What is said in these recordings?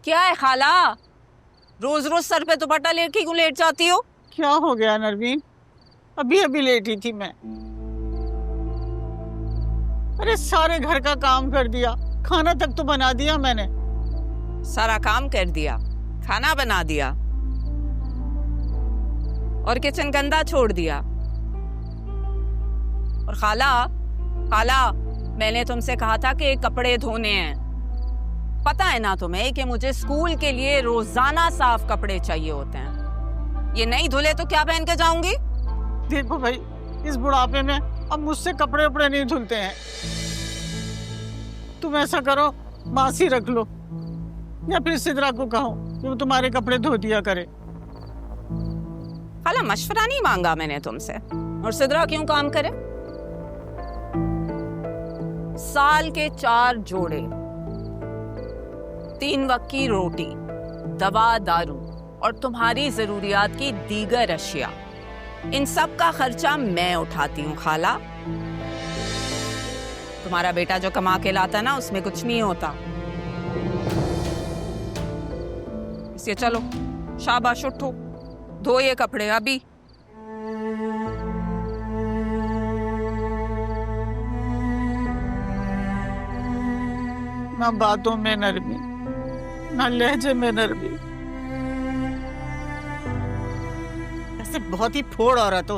क्या है खाला, रोज रोज सर पे दुपट्टा लेके क्यों लेट जाती हो? क्या हो गया नरवीन? अभी अभी लेटी थी मैं। अरे सारे घर का काम कर दिया, खाना तक तो बना दिया मैंने। सारा काम कर दिया, खाना बना दिया और किचन गंदा छोड़ दिया। और खाला खाला, मैंने तुमसे कहा था कि कपड़े धोने हैं। पता है ना तुम्हें कि मुझे स्कूल के लिए रोजाना साफ कपड़े चाहिए होते हैं। ये नहीं धुले तो क्या पहन के जाऊंगी? देखो भाई, इस बुढ़ापे में अब मुझसे कपड़े उपड़े नहीं धुलते हैं। तुम ऐसा करो, बासी रख लो या फिर सिद्रा को कहो कि वो तुम्हारे कपड़े धो दिया करे। खाला, मशवरा नहीं मांगा मैंने तुमसे। और सिद्रा क्यों काम करे? साल के 4 जोड़े, 3 वक्त की रोटी, दवा दारू और तुम्हारी जरूरियात की दीगर अशिया, इन सब का खर्चा मैं उठाती हूँ खाला। तुम्हारा बेटा जो कमा के लाता है ना, उसमें कुछ नहीं होता। इसलिए चलो, शाबाश, उठो, धो ये कपड़े अभी। ना बातों में नरमी, ना लहजे में नरमी। ऐसे बहुत ही फोड़ औरत हो।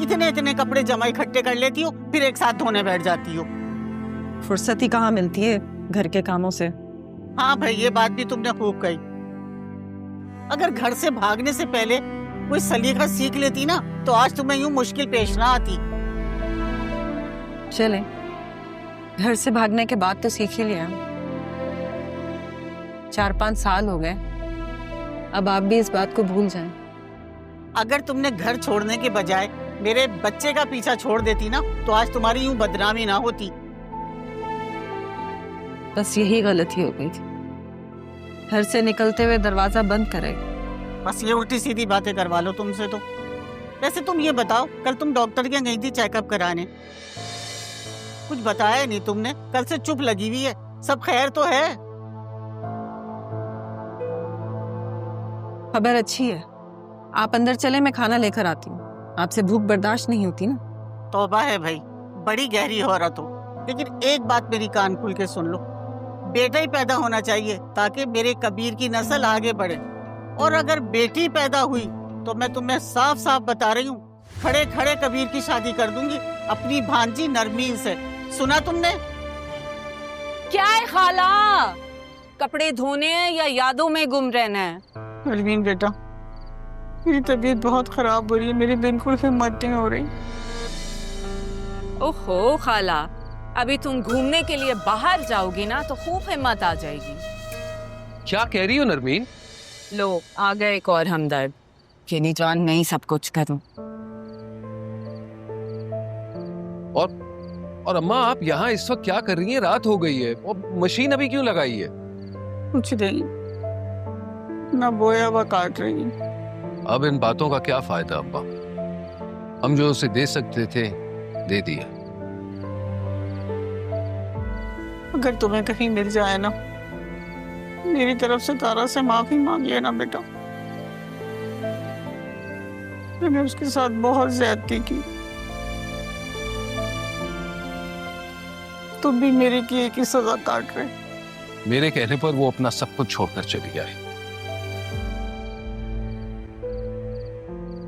इतने इतने कपड़े जमा इकट्ठे कर लेती हो, फिर एक साथ धोने बैठ जाती हो। फुर्सत ही कहाँ मिलती है घर के कामों से। हाँ भाई, ये बात भी तुमने खूब कही। अगर घर से भागने से पहले कोई सलीका सीख लेती ना, तो आज तुम्हें यूं मुश्किल पेश ना आती। चले, घर से भागने के बाद तो सीख ही लिया। 4-5 साल हो गए, अब आप भी इस बात को भूल जाएं। अगर तुमने घर छोड़ने के बजाय मेरे बच्चे का पीछा छोड़ देती ना, तो आज तुम्हारी यूं बदनामी ना होती। बस यही गलती हो गई थी। घर से निकलते हुए दरवाजा बंद करे। बस ये उल्टी सीधी बातें करवा लो तुमसे तो। वैसे तुम ये बताओ, कल तुम डॉक्टर के गई थी चेकअप कराने, कुछ बताया नहीं तुमने? कल से चुप लगी हुई है। सब खैर तो है? खबर अच्छी है, आप अंदर चले, मैं खाना लेकर आती हूँ। आपसे भूख बर्दाश्त नहीं होती ना। तौबा है भाई, बड़ी गहरी औरत हो। लेकिन एक बात मेरी कान खुल के सुन लो, बेटा ही पैदा होना चाहिए ताकि मेरे कबीर की नस्ल आगे बढ़े। और अगर बेटी पैदा हुई तो मैं तुम्हें साफ साफ बता रही हूँ, खड़े खड़े कबीर की शादी कर दूंगी अपनी भांजी नरमीन से। सुना तुमने? क्या है खाला, कपड़े धोने हैं या यादों में गुम रहना है? नरमीन बेटा, मेरी तबीयत बहुत खराब हो रही है, मेरी बिल्कुल हिम्मत नहीं हो रही। ओहो खाला, अभी तुम घूमने के लिए बाहर जाओगी ना तो खूब हिम्मत आ जाएगी। क्या कह रही हो नरमीन? लो, आ गए एक और हमदर्द कि नहीं जान, मैं ही सब कुछ करूं। और अम्मा, आप यहाँ इस वक्त क्या कर रही हैं? रात हो गई है और मशीन अभी क्यों लगाई है? कुछ नहीं, ना बोया हुआ काट रही। अब इन बातों का क्या फायदा अम्मा? हम जो उसे दे सकते थे दे दिया। अगर तुम्हें कहीं मिल जाए ना, मेरी तरफ से तारा से माफी मांग लेना बेटा। मैंने उसके साथ बहुत ज्यादती की। तुम भी मेरे की एक ही सजा काट रहे। मेरे कहने पर वो अपना सब कुछ छोड़कर चली आई,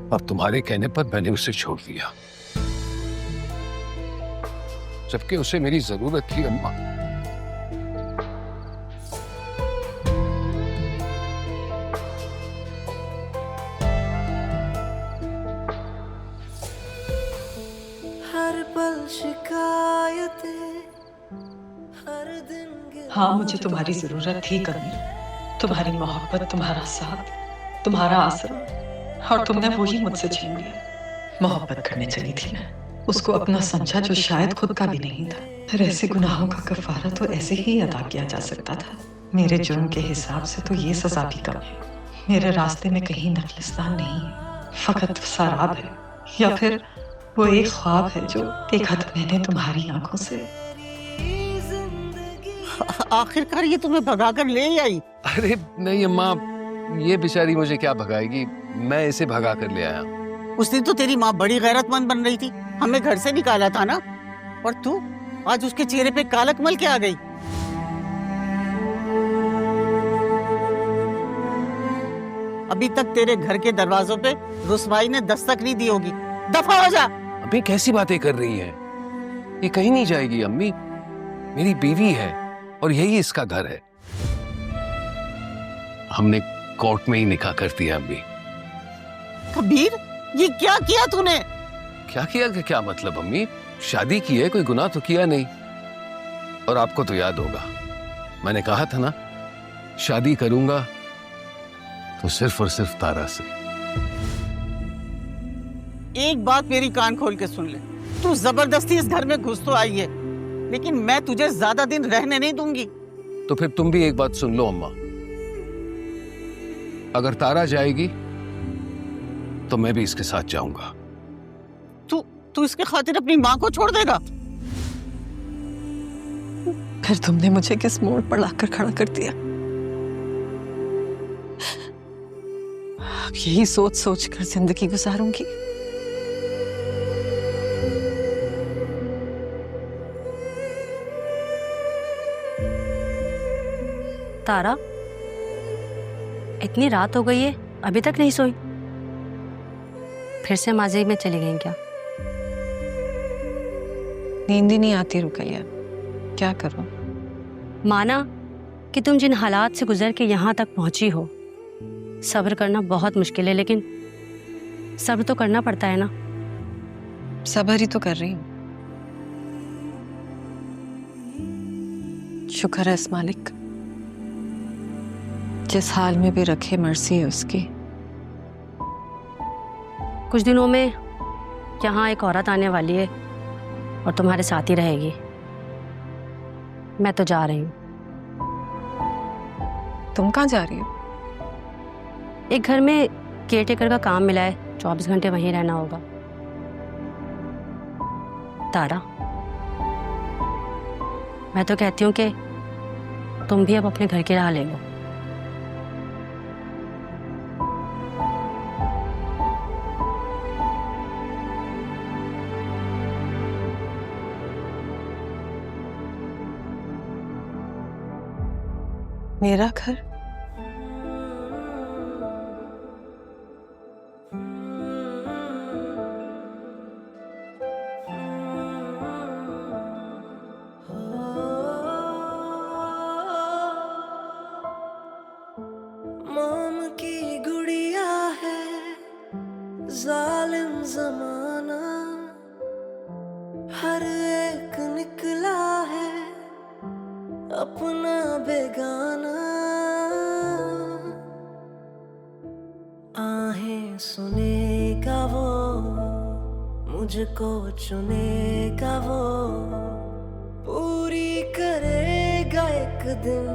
और तुम्हारे कहने पर मैंने उसे छोड़ दिया, जबकि उसे मेरी जरूरत थी अम्मा। हर पल शिकायतें, हर दिन हाँ, मुझे तुम्हारी जरूरत थी कबीर। तुम्हारी मोहब्बत, तुम्हारा साथ, तुम्हारा आसरा, और तुमने वही मुझसे छीन लिया। मोहब्बत करने चली थी मैं, उसको अपना समझा जो शायद खुद का भी नहीं था। फिर ऐसे गुनाहों का कफारा तो ऐसे ही अदा किया जा सकता था। मेरे जुर्म के हिसाब से तो ये सजा भी कम है। मेरे रास्ते में कहीं नखलिस्तान नहीं है, फकत सराब है, या फिर वो एक ख्वाब है जो देखा था मैंने तुम्हारी आंखों से। आखिरकार ये तुम्हें भगाकर ले आई। अरे नहीं अम्मा, ये बेचारी मुझे क्या भगाएगी, मैं इसे भगा कर ले आया। उस दिन तो तेरी माँ बड़ी गैरतमंद बन रही थी, हमें घर से निकाला था ना, और तू आज उसके चेहरे पे कालक मल के आ गई। अभी तक तेरे घर के दरवाजों पे रुसवाई ने दस्तक नहीं दी होगी। दफा हो जा। अबे कैसी बातें कर रही हैं? ये कहीं नहीं जाएगी अम्मी, मेरी बीवी है और यही इसका घर है। हमने कोर्ट में ही निकाह कर दिया अम्मी। कबीर, ये क्या किया तूने? क्या किया कि क्या मतलब अम्मी? शादी की है, कोई गुनाह तो किया नहीं। और आपको तो याद होगा, मैंने कहा था ना, शादी करूंगा तो सिर्फ और सिर्फ तारा से। एक बात मेरी कान खोल के सुन ले, तू जबरदस्ती इस घर में घुस तो आई है, लेकिन मैं तुझे ज्यादा दिन रहने नहीं दूंगी। तो फिर तुम भी एक बात सुन लो अम्मा, अगर तारा जाएगी तो मैं भी इसके साथ जाऊंगा। तू इसके खातिर अपनी माँ को छोड़ देगा? फिर तुमने मुझे किस मोड़ पर लाकर खड़ा कर दिया? अब यही सोच सोच कर जिंदगी गुजारूंगी। तारा, इतनी रात हो गई है, अभी तक नहीं सोई? फिर से माजी में चली गई क्या? नींद ही नहीं आती रुकैया, क्या करूं? माना कि तुम जिन हालात से गुजर के यहाँ तक पहुंची हो, सब्र करना बहुत मुश्किल है, लेकिन सब्र तो करना पड़ता है ना। सब्र ही तो कर रही हूं। शुक्र है इस मालिक, जिस हाल में भी रखे मर्जी है उसकी। कुछ दिनों में यहाँ एक औरत आने वाली है और तुम्हारे साथ ही रहेगी। मैं तो जा रही हूँ। तुम कहाँ जा रही हो? एक घर में केयरटेकर का काम मिला है, 24 घंटे वहीं रहना होगा। तारा, मैं तो कहती हूँ कि तुम भी अब अपने घर की राह ले लो। मेरा घर? मोम की गुड़िया है जालिम जमाना, हर एक निकला है अपना बेगाना। आहें सुनेगा वो, मुझको चुनेगा वो, पूरी करेगा एक दिन